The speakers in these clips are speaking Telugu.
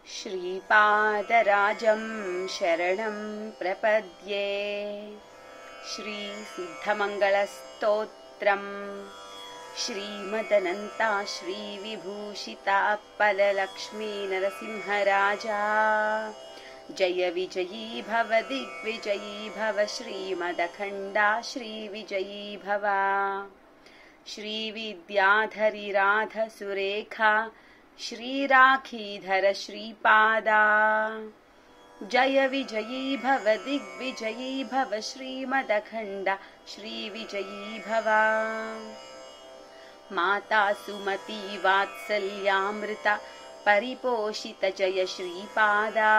श्रीपादराजं शरणं प्रपद्ये। श्रीसिद्धमङ्गलस्तोत्रम् श्रीमदनन्ता श्रीविभूषिताप्पललक्ष्मी नरसिंहराजा। जय विजयी भव दिग्विजयी भव श्रीमदखण्डा श्रीविजयी भव। श्रीविद्याधरी राधसुरेखा श्रीराखीधर श्रीपादा। जय विजयी भव दिग्विजयी भव श्रीमदखण्डा श्रीविजयी भव। माता सुमती वात्सल्यामृता परिपोषित जय श्रीपादा।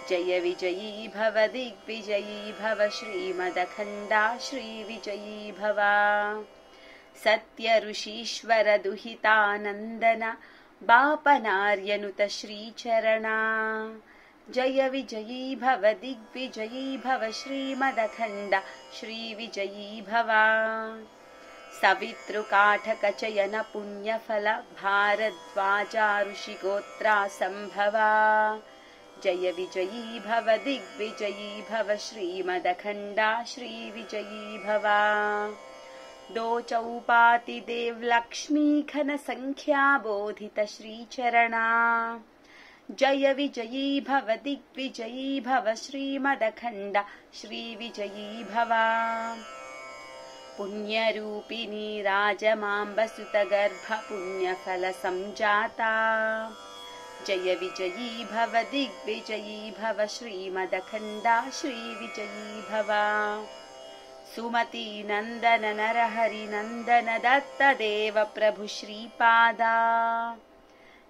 जय विजयी भव दिग्विजयी भव श्रीमदखण्डा श्रीविजयी भव। सत्य ऋषीश्वर दुहितानन्दन बापनार्यनुत श्रीचरणा। जय विजयी भव दिग्विजयी भव श्रीमदखण्डा श्रीविजयी भव। सवितृकाठक चयन पुण्यफल भारद्वाजा ऋषिगोत्रा सम्भवा। जय विजयी भव दिग्विजयी भव श्रीमदखण्डा श्रीविजयी भव। दो चौपाति देव लक्ष्मी घन संख्या बोधित श्रीचरणा। जय विजयी भव दिग्विजयी भव श्रीमदखण्डा श्रीविजयी भव। पुण्यरूपिणी राजमाम्बसुत गर्भ पुण्यफल संजाता। जय विजयी भव दिग्विजयी भव श्रीमदखण्डा श्रीविजयी भव। सुमती नंदन नरहरि नंदन दत्त देव प्रभु श्रीपादा।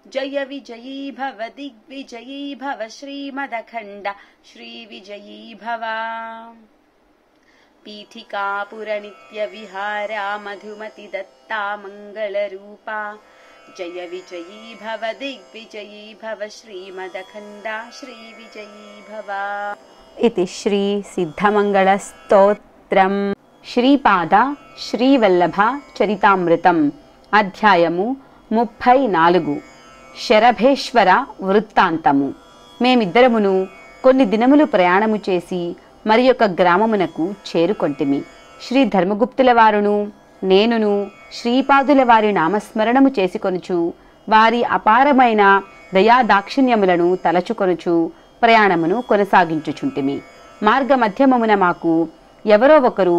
जय विजयी भव दिग्विजयी भव श्रीमदखण्डा श्रीविजयी भव। पीठिकापुर नित्य विहारा मधुमति दत्ता मंगलरूपा। जय विजयी भव दिग्विजयी भव श्रीमदखण्डा श्रीविजयी भव। इति श्री सिद्धमंगलस्तोत्रम् శ్రీపాద శ్రీవల్లభ చరితామృతం అధ్యాయము 34 శరభేశ్వర వృత్తాంతము. మేమిద్దరమును కొన్ని దినములు ప్రయాణము చేసి మరి ఒక గ్రామమునకు చేరుకొంటిమి. శ్రీ ధర్మగుప్తుల వారును నేనును శ్రీపాదుల వారి నామస్మరణము చేసుకొనుచు వారి అపారమైన దయాదాక్షిణ్యములను తలచుకొనుచు ప్రయాణమును కొనసాగించుచుంటిమి. మార్గ మధ్యమమున మాకు ఎవరో ఒకరు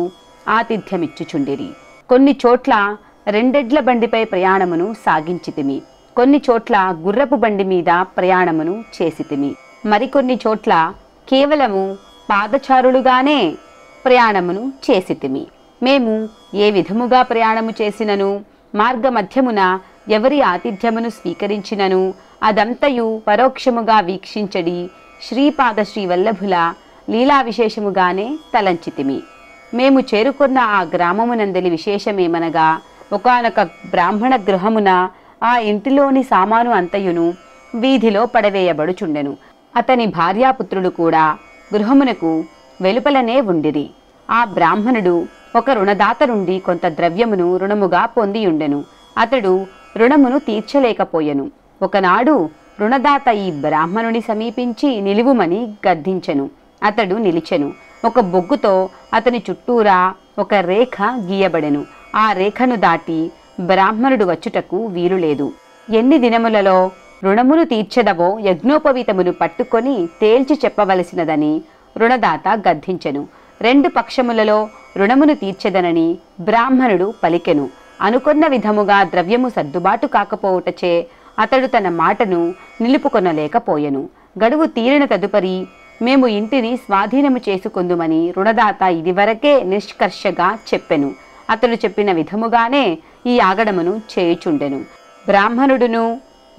ఆతిథ్యమిచ్చుచుండిరి. కొన్ని చోట్ల రెండెడ్ల బండిపై ప్రయాణమును సాగించితిమి. కొన్ని చోట్ల గుర్రపు బండి మీద ప్రయాణమును చేసితిమి. మరికొన్ని చోట్ల కేవలము పాదచారులుగానే ప్రయాణమును చేసితిమి. మేము ఏ విధముగా ప్రయాణము చేసినను మార్గ మధ్యమున ఎవరి ఆతిథ్యమును స్వీకరించినను అదంతయు పరోక్షముగా వీక్షించడి శ్రీపాద శ్రీవల్లభుల లీలా విశేషముగానే తలంచితిమి. మేము చేరుకున్న ఆ గ్రామమునందలి విశేషమేమనగా ఒకానొక బ్రాహ్మణ గృహమున ఆ ఇంటిలోని సామాను అంతయును వీధిలో పడవేయబడుచుండెను. అతని భార్యాపుత్రులు కూడా గృహమునకు వెలుపలనే ఉండిరి. ఆ బ్రాహ్మణుడు ఒక రుణదాత నుండి కొంత ద్రవ్యమును రుణముగా పొందియుండెను. అతడు రుణమును తీర్చలేకపోయెను. ఒకనాడు రుణదాత ఈ బ్రాహ్మణుని సమీపించి నిలువుమని గద్దించెను. అతడు నిలిచెను. ఒక బొగ్గుతో అతని చుట్టూరా ఒక రేఖ గీయబడెను. ఆ రేఖను దాటి బ్రాహ్మణుడు వచ్చుటకు వీలులేదు. ఎన్ని దినములలో రుణమును తీర్చదవో యజ్ఞోపవీతమును పట్టుకొని తేల్చి చెప్పవలసినదని రుణదాత గద్దించెను. 2 పక్షములలో రుణమును తీర్చెదనని బ్రాహ్మణుడు పలికెను. అనుకొన్న విధముగా ద్రవ్యము సర్దుబాటు కాకపోవుటచే అతడు తన మాటను నిలుపుకొనలేకపోయెను. గడువు తీరిన తదుపరి మేము ఇంటిని స్వాధీనము చేసుకొందుమని రుణదాత ఇదివరకే నిష్కర్షగా చెప్పెను. అతడు చెప్పిన విధముగానే ఈ ఆగడమును చేయుచుండెను. బ్రాహ్మణుడును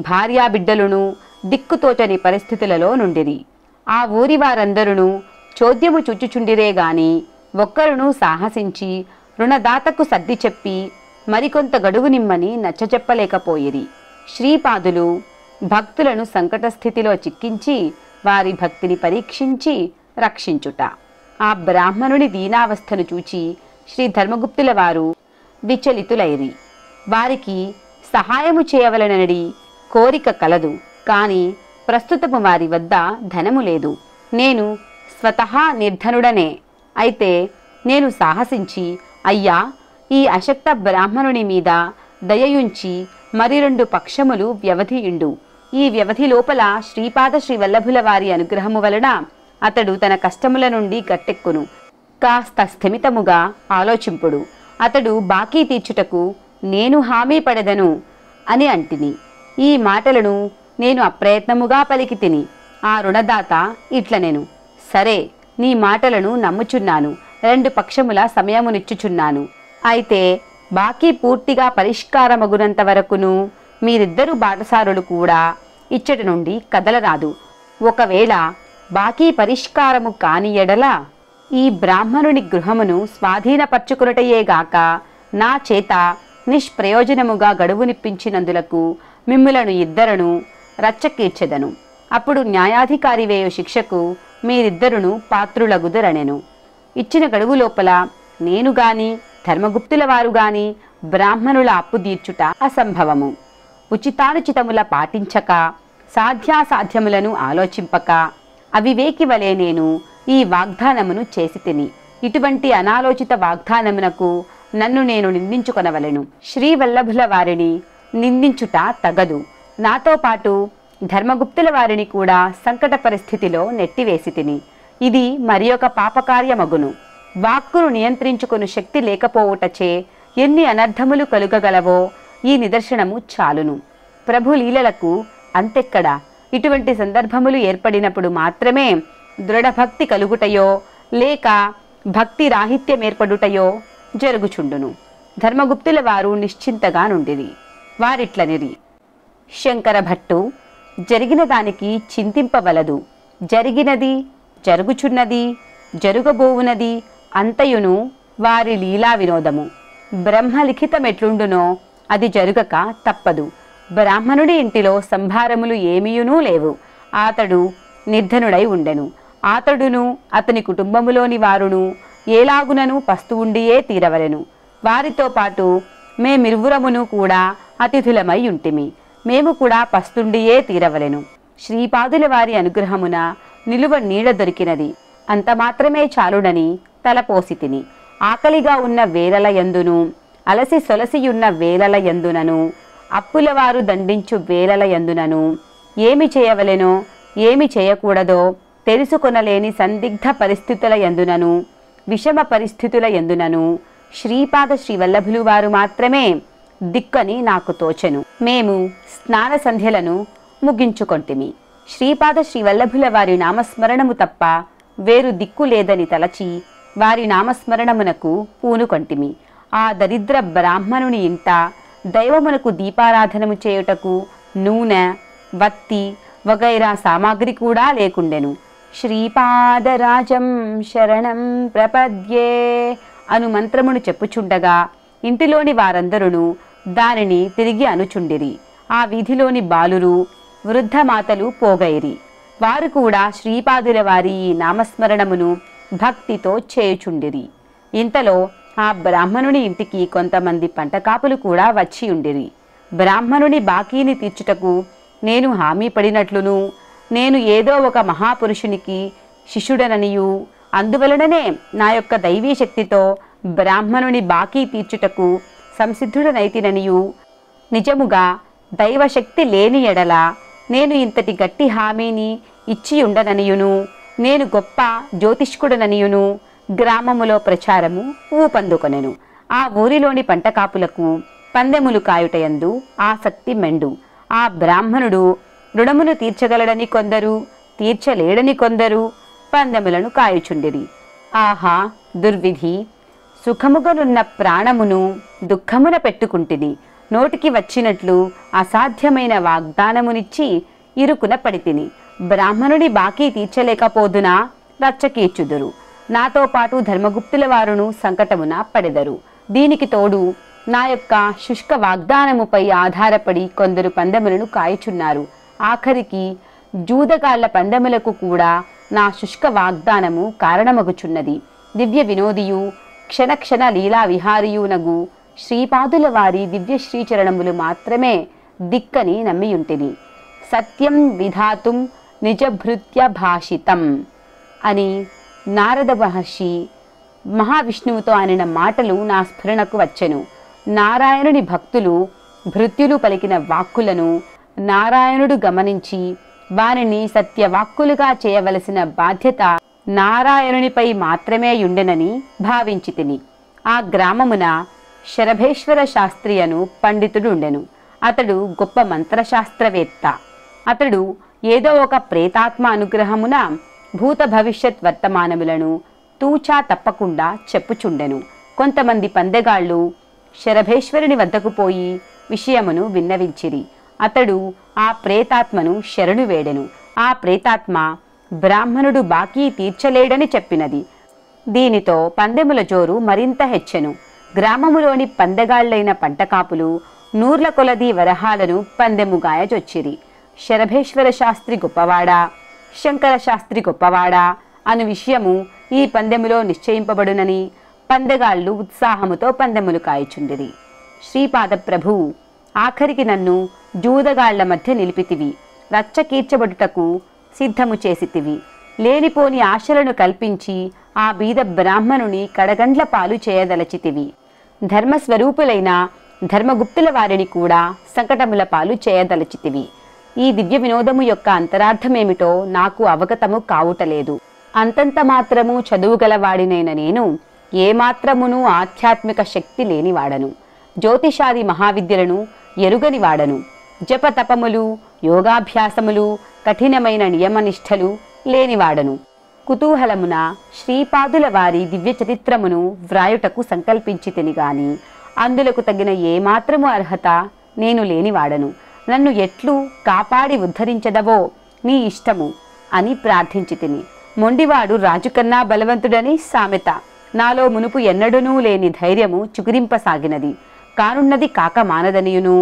భార్యాబిడ్డలును దిక్కుతోచని పరిస్థితులలో నుండిరి. ఆ ఊరి వారందరూ చోద్యము చుచ్చుచుండిరే గాని ఒక్కరును సాహసించి రుణదాతకు సర్ది చెప్పి మరికొంత గడువు నిమ్మని నచ్చచెప్పలేకపోయిరి. శ్రీపాదులు భక్తులను సంకట స్థితిలో చిక్కించి వారి భక్తిని పరీక్షించి రక్షించుట. ఆ బ్రాహ్మణుని దీనావస్థను చూచి శ్రీ ధర్మగుప్తుల వారు విచలితులైరి. వారికి సహాయము చేయవలనని కోరిక కలదు. కాని ప్రస్తుతము వారి వద్ద ధనము లేదు. నేను స్వతహా నిర్ధనుడనే. అయితే నేను సాహసించి, అయ్యా, ఈ అశక్త బ్రాహ్మణుని మీద దయయుంచి మరి 2 పక్షములు వ్యవధి ఇండు. ఈ వ్యవధి లోపల శ్రీపాద శ్రీవల్లభుల వారి అనుగ్రహము వలన అతడు తన కష్టముల నుండి గట్టెక్కును. కాస్త స్థిమితముగా ఆలోచింపుడు. అతడు బాకీ తీర్చుటకు నేను హామీ పడెదను అని అంటిని. ఈ మాటలను నేను అప్రయత్నముగా పలికి తిని. ఆ రుణదాత ఇట్లనెను, సరే, నీ మాటలను నమ్ముచున్నాను, 2 పక్షముల సమయమునిచ్చుచున్నాను. అయితే బాకీ పూర్తిగా పరిష్కారమగునంత వరకును మీరిద్దరు బాటసారులు కూడా ఇచ్చటి నుండి కదలరాదు. ఒకవేళ బాకీ పరిష్కారము కాని ఎడల ఈ బ్రాహ్మణుని గృహమును స్వాధీనపరచుకునటయేగాక నా చేత నిష్ప్రయోజనముగా గడువునిప్పించినందులకు మిమ్ములను ఇద్దరును రచ్చకీర్చెదను. అప్పుడు న్యాయాధికారి వేయు శిక్షకు మీరిద్దరును పాత్రులగుదరనెను. ఇచ్చిన గడువు లోపల నేను గాని ధర్మగుప్తుల వారు గాని బ్రాహ్మణుల అప్పు తీర్చుట అసంభవము. ఉచితానుచితముల పాటించక, సాధ్యాసాధ్యములను ఆలోచింపక, అవివేకి వలె నేను ఈ వాగ్దానమును చేసి తిని. ఇటువంటి అనాలోచిత వాగ్దానమునకు నన్ను నేను నిందించుకొనవలెను. శ్రీవల్లభుల వారిని నిందించుట తగదు. నాతో పాటు ధర్మగుప్తుల వారిని కూడా సంకట పరిస్థితిలో నెట్టివేసి తిని. ఇది మరి ఒక పాపకార్యమగును. వాక్కును నియంత్రించుకొను శక్తి లేకపోవుటచే ఎన్ని అనర్థములు కలుగగలవో ఈ నిదర్శనము చాలును. ప్రభు లీలలకు అంతెక్కడా. ఇటువంటి సందర్భములు ఏర్పడినప్పుడు మాత్రమే దృఢభక్తి కలుగుటయో లేక భక్తి రాహిత్యమేర్పడుటయో జరుగుచుండును. ధర్మగుప్తుల వారు నిశ్చింతగా నుండిరి. వారిట్లనిరి, శంకర భట్టు, జరిగిన దానికి చింతింపవలదు. జరిగినది, జరుగుచున్నది, జరుగబోవునది అంతయును వారి లీలా వినోదము. బ్రహ్మలిఖితమెట్లుండునో అది జరుగక తప్పదు. బ్రాహ్మణుడి ఇంటిలో సంభారములు ఏమీయునూ లేవు. అతడు నిర్ధనుడై ఉండెను. అతడును అతని కుటుంబములోని వారును ఏలాగునను పస్తు ఉండియే తీరవలెను. వారితో పాటు మేమిరువురమును కూడా అతిథులమై ఉంటిమి. మేము కూడా పస్తుండియే తీరవలెను. శ్రీపాదుల వారి అనుగ్రహమున నిలువ నీడ దొరికినది. అంత మాత్రమే చాలుడని తలపోసి తిని. ఆకలిగా ఉన్న వేళల యందును, అలసి సొలసియున్న వేళల యందునను, అప్పులవారు దండించు వేళల యందునను, ఏమి చేయవలెనో ఏమి చేయకూడదో తెలుసుకొనలేని సందిగ్ధ పరిస్థితుల యందునను, విషమ పరిస్థితుల యందునను శ్రీపాద శ్రీవల్లభులు వారు మాత్రమే దిక్కని నాకు తోచెను. మేము స్నాన సంధ్యలను ముగించుకొంటిమి. శ్రీపాద శ్రీవల్లభుల వారి నామస్మరణము తప్ప వేరు దిక్కు లేదని తలచి వారి నామస్మరణమునకు పూనుకొంటిమి. ఆ దరిద్ర బ్రాహ్మణుని ఇంట దైవమునకు దీపారాధనము చేయుటకు నూనె, వత్తి వగైరా సామాగ్రి కూడా లేకుండెను. శ్రీపాదరాజం శరణం ప్రపద్యే అను మంత్రమును చెప్పుచుండగా ఇంటిలోని వారందరూ దానిని తిరిగి అనుచుండిరి. ఆ వీధిలోని బాలురు, వృద్ధమాతలు పోగైరి. వారు కూడా శ్రీపాదుల వారి ఈ నామస్మరణమును భక్తితో చేయుచుండిరి. ఇంతలో ఆ బ్రాహ్మణుని ఇంటికి కొంతమంది పంటకాపులు కూడా వచ్చి ఉండిరి. బ్రాహ్మణుని బాకీని తీర్చుటకు నేను హామీ పడినట్లును, నేను ఏదో ఒక మహాపురుషునికి శిష్యుడననియు, అందువలననే నా యొక్క దైవీ శక్తితో బ్రాహ్మణుని బాకీ తీర్చుటకు సంసిద్ధుడనైతిననియు, నిజముగా దైవశక్తి లేని ఎడల నేను ఇంతటి గట్టి హామీని ఇచ్చియుండననియును, నేను గొప్ప జ్యోతిష్కుడననియును గ్రామములో ప్రచారము ఊపందుకొనెను. ఆ ఊరిలోని పంటకాపులకు పందెములు కాయుటయందు ఆసక్తి మెండు. ఆ బ్రాహ్మణుడు రుణమును తీర్చగలడని కొందరు, తీర్చలేడని కొందరు పందెములను కాయుచుండిరి. ఆహా దుర్విధి! సుఖముగనున్న ప్రాణమును దుఃఖమున పెట్టుకుంటిని. నోటికి వచ్చినట్లు అసాధ్యమైన వాగ్దానమునిచ్చి ఇరుకున పడితిని. బ్రాహ్మణుడి బాకీ తీర్చలేకపోదునా రచ్చకీర్చుదురు. నాతో పాటు ధర్మగుప్తుల వారును సంకటమున పడెదరు. దీనికి తోడు నా యొక్క శుష్క వాగ్దానముపై ఆధారపడి కొందరు పందెములను కాయుచున్నారు. ఆఖరికి జూదగాళ్ల పందెములకు కూడా నా శుష్క వాగ్దానము కారణమగుచున్నది. దివ్య వినోదియు క్షణక్షణ లీలా విహారియునగు శ్రీపాదుల వారి దివ్య శ్రీచరణములు మాత్రమే దిక్కని నమ్మియుంటిని. సత్యం విధాతుం నిజభృత్య భాషితం అని నారద మహర్షి మహావిష్ణువుతో అనిన మాటలు నా స్ఫురణకు వచ్చెను. నారాయణుని భక్తులు భృత్యులు పలికిన వాక్కులను నారాయణుడు గమనించి వారిని సత్యవాక్కులుగా చేయవలసిన బాధ్యత నారాయణునిపై మాత్రమే యుండెనని భావించి తిని. ఆ గ్రామమున శరభేశ్వర శాస్త్రి అను పండితుడు ఉండెను. అతడు గొప్ప మంత్రశాస్త్రవేత్త. అతడు ఏదో ఒక ప్రేతాత్మ అనుగ్రహమున భూత భవిష్యత్ వర్తమానములను తూచా తప్పకుండా చెప్పుచుండెను. కొంతమంది పందెగాళ్ళు శరభేశ్వరుని వద్దకు పోయి విషయమును విన్నవించిరి. అతడు ఆ ప్రేతాత్మను శరణు వేడెను. ఆ ప్రేతాత్మ బ్రాహ్మణుడు బాకీ తీర్చలేడని చెప్పినది. దీనితో పందెముల జోరు మరింత హెచ్చెను. గ్రామములోని పందెగాళ్లైన పంటకాపులు నూర్ల కొలది వరహాలను పందెముగాయచొచ్చిరి. శరభేశ్వర శాస్త్రి గొప్పవాడా, శంకర శాస్త్రి గొప్పవాడా అను విషయము ఈ పందెములో నిశ్చయింపబడునని పందెగాళ్ళు ఉత్సాహముతో పందెములు కాయచుండిరి. శ్రీపాద ప్రభు, ఆఖరికి నన్ను జూదగాళ్ల మధ్య నిలిపితివి, రచ్చకీర్చబడుటకు సిద్ధము చేసితివి. లేనిపోని ఆశలను కల్పించి ఆ బీద బ్రాహ్మణుని కడగండ్ల పాలు చేయదలచితివి. ధర్మస్వరూపులైన ధర్మగుప్తుల వారిని కూడా సంకటముల పాలు చేయదలచితివి. ఈ దివ్య వినోదము యొక్క అంతరార్థమేమిటో నాకు అవగతము కావుటలేదు. అంతంత మాత్రము చదువుగలవాడినైన నేను ఏమాత్రమును ఆధ్యాత్మిక శక్తి లేనివాడను. జ్యోతిషాది మహావిద్యలను ఎరుగనివాడను. జపతపములు, యోగాభ్యాసములు, కఠినమైన నియమనిష్టలు లేనివాడను. కుతూహలమున శ్రీపాదుల వారి దివ్య చరిత్రమును వ్రాయుటకు సంకల్పించి తిని గాని అందులకు తగిన ఏమాత్రము అర్హత నేను లేనివాడను. నన్ను ఎట్లు కాపాడి ఉద్ధరించదవో నీ ఇష్టము అని ప్రార్థించి తిని. మొండివాడు రాజుకన్నా బలవంతుడని సామెత. నాలో మునుపు ఎన్నడూనూ లేని ధైర్యము చుగురింపసాగినది. కానున్నది కాక మానదనియును.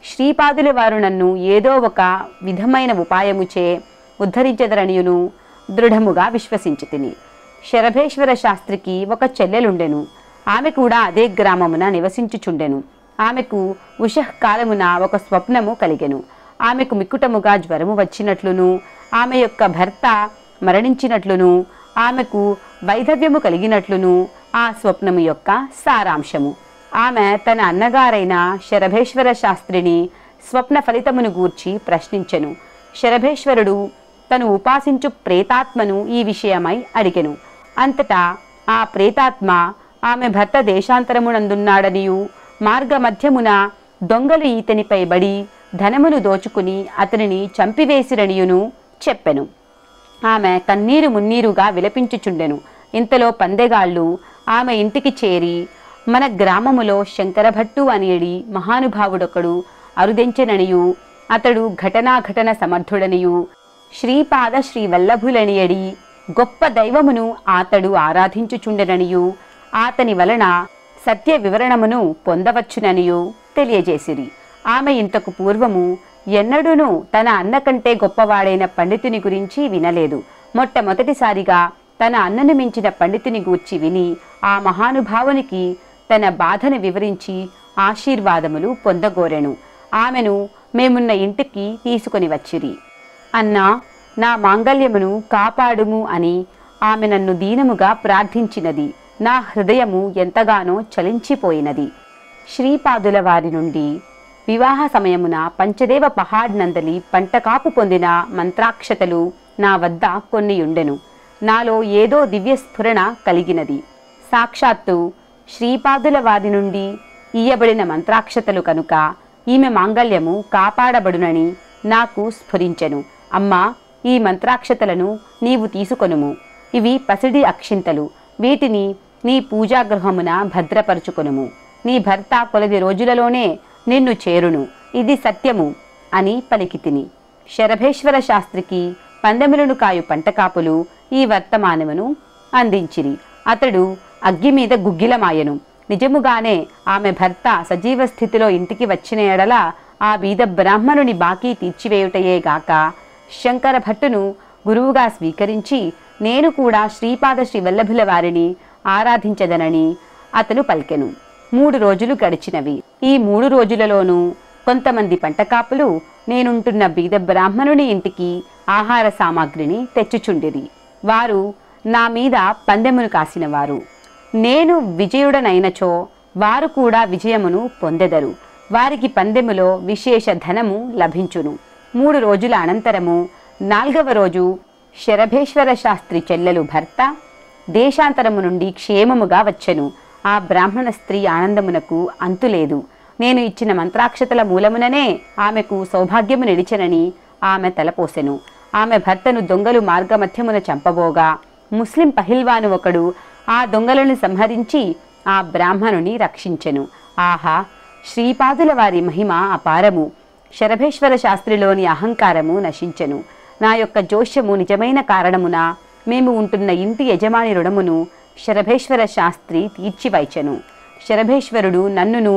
శ్రీపాదుల వారు నన్ను ఏదో ఒక విధమైన ఉపాయముచే ఉద్ధరించెదరనియును దృఢముగా విశ్వసించి తిని. శరభేశ్వర శాస్త్రికి ఒక చెల్లెలుండెను. ఆమె కూడా అదే గ్రామమున నివసించుచుండెను. ఆమెకు ఉషఃకాలమున ఒక స్వప్నము కలిగెను. ఆమెకు మిక్కుటముగా జ్వరము వచ్చినట్లును, ఆమె యొక్క భర్త మరణించినట్లును, ఆమెకు వైధవ్యము కలిగినట్లును ఆ స్వప్నము యొక్క సారాంశము. ఆమె తన అన్నగారైన శరభేశ్వర శాస్త్రిని స్వప్న ఫలితమును గూర్చి ప్రశ్నించెను. శరభేశ్వరుడు తను ఉపాసించు ప్రేతాత్మను ఈ విషయమై అడిగెను. అంతటా ఆ ప్రేతాత్మ ఆమె భర్త దేశాంతరమునందున్నాడనియు, మార్గమధ్యమున దొంగలు ఈతనిపై బడి ధనమును దోచుకుని అతనిని చంపివేసిరనియును చెప్పెను. ఆమె కన్నీరు మున్నీరుగా విలపించుచుండెను. ఇంతలో పందెగాళ్ళు ఆమె ఇంటికి చేరి, మన గ్రామములో శంకరభట్టు అనేడి మహానుభావుడొకడు అరుదెంచెననియు, అతడు ఘటనాఘటన సమర్థుడనియు, శ్రీపాద శ్రీవల్లభులనియడి గొప్ప దైవమును అతడు ఆరాధించుచుండెననియు, అతని వలన సత్య వివరణమును పొందవచ్చుననియు తెలియజేసిరి. ఆమె ఇంతకు పూర్వము ఎన్నడూనూ తన అన్న కంటే గొప్పవాడైన పండితుని గురించి వినలేదు. మొట్టమొదటిసారిగా తన అన్నను మించిన పండితుని గూర్చి విని ఆ మహానుభావునికి తన బాధను వివరించి ఆశీర్వాదములు పొందగోరెను. ఆమెను మేమున్న ఇంటికి తీసుకొని వచ్చిరి. అన్నా, నా మాంగల్యమును కాపాడుము అని ఆమె నన్ను దీనముగా ప్రార్థించినది. నా హృదయము ఎంతగానో చలించిపోయినది. శ్రీపాదుల వారి నుండి వివాహ సమయమున పంచదేవ పహాడ్ నందలి పంటకాపు పొందిన మంత్రాక్షతలు నా వద్ద కొన్ని ఉండెను. నాలో ఏదో దివ్య స్ఫురణ కలిగినది. సాక్షాత్తు శ్రీపాదుల వారి నుండి ఇయ్యబడిన మంత్రాక్షతలు కనుక ఈమె మాంగల్యము కాపాడబడునని నాకు స్ఫురించెను. అమ్మా, ఈ మంత్రాక్షతలను నీవు తీసుకొనుము. ఇవి పసిడి అక్షింతలు. వీటిని నీ పూజాగృహమున భద్రపరుచుకొనుము. నీ భర్త కొలది రోజులలోనే నిన్ను చేరును. ఇది సత్యము అని పలికితిని. శరభేశ్వర శాస్త్రికి పందెములను కాయు పంటకాపులు ఈ వర్తమానమును అందించిరి. అతడు అగ్గి మీద గుగ్గిలమాయెను. నిజముగానే ఆమె భర్త సజీవ స్థితిలో ఇంటికి వచ్చిన ఎడల ఆ బీద బ్రాహ్మణుని బాకీ తీర్చివేయుటయేగాక శంకర భట్టును గురువుగా స్వీకరించి నేను కూడా శ్రీపాద శ్రీవల్లభుల వారిని ఆరాధించదనని అతను పలికెను. 3 రోజులు గడిచినవి. ఈ 3 రోజులలోనూ కొంతమంది పంటకాపులు నేనుంటున్న బీద బ్రాహ్మణుని ఇంటికి ఆహార సామాగ్రిని తెచ్చుచుండిరి. వారు నా మీద పందెమును కాసినవారు. నేను విజయుడనైనచో వారు కూడా విజయమును పొందెదరు. వారికి పందెములో విశేష ధనము లభించును. 3 రోజుల అనంతరము 4వ రోజు శరభేశ్వర శాస్త్రి చెల్లెలు భర్త దేశాంతరము నుండి క్షేమముగా వచ్చెను. ఆ బ్రాహ్మణ స్త్రీ ఆనందమునకు అంతులేదు. నేను ఇచ్చిన మంత్రాక్షతల మూలముననే ఆమెకు సౌభాగ్యము నిలిచెనని ఆమె తలపోసెను. ఆమె భర్తను దొంగలు మార్గమధ్యమున చంపబోగా ముస్లిం పహిల్వాను ఒకడు ఆ దొంగలను సంహరించి ఆ బ్రాహ్మణుని రక్షించెను. ఆహా! శ్రీపాదుల వారి మహిమ అపారము. శరభేశ్వర శాస్త్రిలోని అహంకారము నశించెను. నా యొక్క జోష్యము నిజమైన కారణమున మేము ఉంటున్న ఇంటి యజమాని రుణమును శరభేశ్వర శాస్త్రి తీర్చివైచెను. శరభేశ్వరుడు నన్నును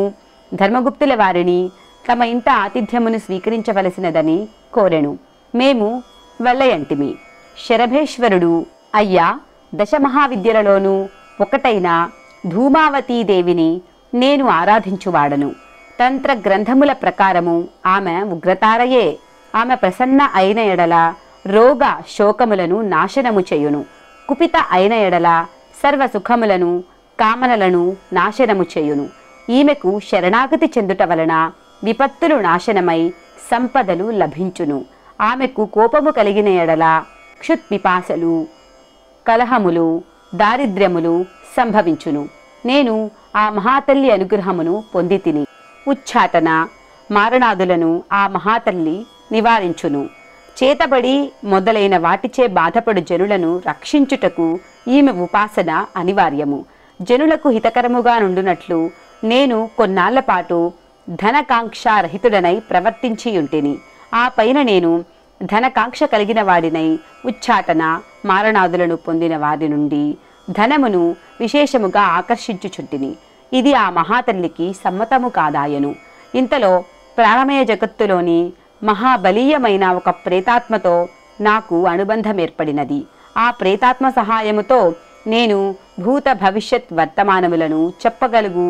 ధర్మగుప్తుల వారిని తమ ఇంట ఆతిథ్యమును స్వీకరించవలసినదని కోరెను. మేము వెళ్ళయంటిమి. శరభేశ్వరుడు, అయ్యా, దశమహావిద్యలలోనూ ఒకటైన ధూమావతీదేవిని నేను ఆరాధించువాడను. తంత్ర గ్రంథముల ప్రకారము ఆమె ఉగ్రతారయే. ఆమె ప్రసన్న అయిన ఎడల రోగ శోకములను నాశనము చేయును. కుపిత అయిన ఎడల సర్వ సుఖములను కామనలను నాశనము చేయును. ఈమెకు శరణాగతి చెందుట వలన విపత్తులు నాశనమై సంపదలు లభించును. ఆమెకు కోపము కలిగిన ఎడల క్షుత్పిపాసలు, కలహములు, దారిద్ర్యములు సంభవించును. నేను ఆ మహాతల్లి అనుగ్రహమును పొందితిని. ఉచ్చాటన మారణాదులను ఆ మహాతల్లి నివారించును. చేతబడి మొదలైన వాటిచే బాధపడు జనులను రక్షించుటకు ఈమె ఉపాసన అనివార్యము. జనులకు హితకరముగా నుండునట్లు నేను కొన్నాళ్ల పాటు ధనకాంక్షారహితుడనై ప్రవర్తించియుంటిని. ఆ పైన నేను ధనకాంక్ష కలిగిన వాడినై ఉచ్చాటన మారణాదులను పొందిన వారి నుండి ధనమును విశేషముగా ఆకర్షించుచుంటిని. ఇది ఆ మహాతల్లికి సమ్మతము కాదాయను. ఇంతలో ప్రాణమయ జగత్తులోని మహాబలీయమైన ఒక ప్రేతాత్మతో నాకు అనుబంధం ఏర్పడినది. ఆ ప్రేతాత్మ సహాయముతో నేను భూత భవిష్యత్ వర్తమానములను చెప్పగలుగు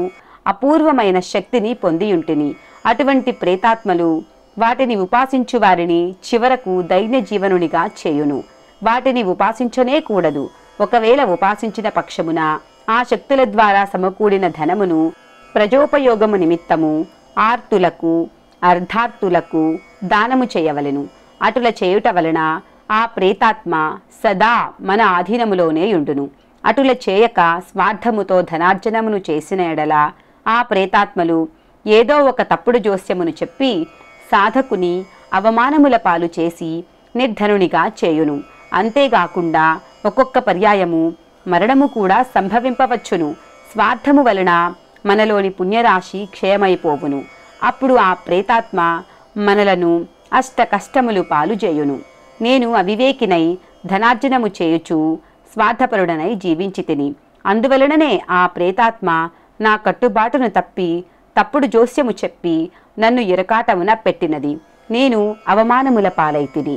అపూర్వమైన శక్తిని పొందియుంటిని. అటువంటి ప్రేతాత్మలు వాటిని ఉపాసించు వారిని చివరకు దైన్య జీవనునిగా చేయును. వాటిని ఉపాసించనే కూడదు. ఒకవేళ ఉపాసించిన పక్షమున ఆ శక్తుల ద్వారా సమకూడిన ధనమును ప్రజోపయోగము నిమిత్తము ఆర్తులకు అర్ధార్తులకు దానము చేయవలెను. అటుల చేయుట వలన ఆ ప్రేతాత్మ సదా మన ఆధీనములోనే యుండును. అటుల చేయక స్వార్థముతో ధనార్జనమును చేసిన ఎడల ఆ ప్రేతాత్మలు ఏదో ఒక తప్పుడు జోస్యమును చెప్పి సాధకుని అవమానముల పాలు చేసి నిర్ధనునిగా చేయును. అంతేగాకుండా ఒక్కొక్క పర్యాయము మరణము కూడా సంభవింపవచ్చును. స్వార్థము వలన మనలోని పుణ్యరాశి క్షయమైపోవును. అప్పుడు ఆ ప్రేతాత్మ మనలను అష్ట కష్టములు పాలు చేయును. నేను అవివేకినై ధనార్జనము చేయుచు స్వార్థపరుడనై జీవించితిని. అందువలననే ఆ ప్రేతాత్మ నా కట్టుబాటును తప్పి తప్పుడు జోస్యము చెప్పి నన్ను ఇరకాటమున పెట్టినది. నేను అవమానముల పాలైతిని.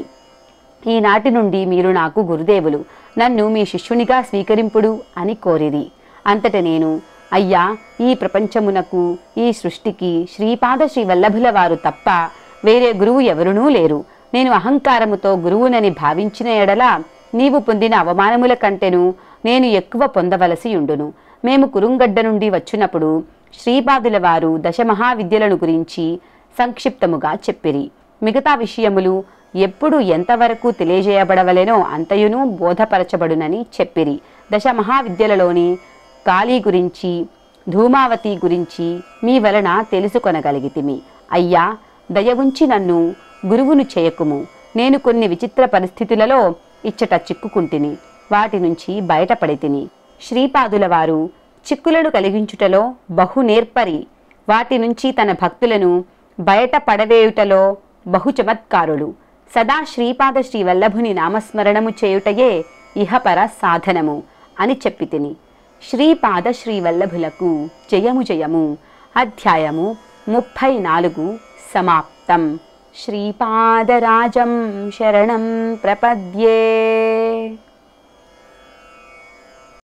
ఈనాటి నుండి మీరు నాకు గురుదేవులు, నన్ను మీ శిష్యునిగా స్వీకరింపుడు అని కోరిరి. అంతట నేను, అయ్యా, ఈ ప్రపంచమునకు ఈ సృష్టికి శ్రీపాద శ్రీ వల్లభుల వారు తప్ప వేరే గురువు ఎవరునూ లేరు. నేను అహంకారముతో గురువునని భావించిన ఎడల నీవు పొందిన అవమానముల కంటెను నేను ఎక్కువ పొందవలసి ఉండును. మేము కురుంగడ్డ నుండి వచ్చినప్పుడు శ్రీపాదుల వారు దశమహావిద్యలను గురించి సంక్షిప్తముగా చెప్పిరి. మిగతా విషయములు ఎప్పుడు ఎంతవరకు తెలియజేయబడవలెనో అంతయును బోధపరచబడునని చెప్పిరి. దశమహావిద్యలలోని కాళీ గురించి ధూమావతి గురించి మీ వలన తెలుసుకొనగలిగితిమి. అయ్యా, దయవుంచి నన్ను గురువును చేయకుము. నేను కొన్ని విచిత్ర పరిస్థితులలో ఇచ్చట చిక్కుకుంటిని. వాటి నుంచి బయటపడితిని. శ్రీపాదుల వారు చిక్కులను కలిగించుటలో బహు నేర్పరి. వాటి నుంచి తన భక్తులను బయట పడవేయుటలో బహు చమత్కారులు. సదా శ్రీపాద శ్రీ వల్లభుని నామస్మరణము చేయుటయే ఇహపర సాధనము అని చెప్పితిని. శ్రీపాద శ్రీ వల్లభులకు జయము జయము. అధ్యాయము 34 సమాప్తం. శ్రీపాదరాజం శరణం ప్రపద్యే.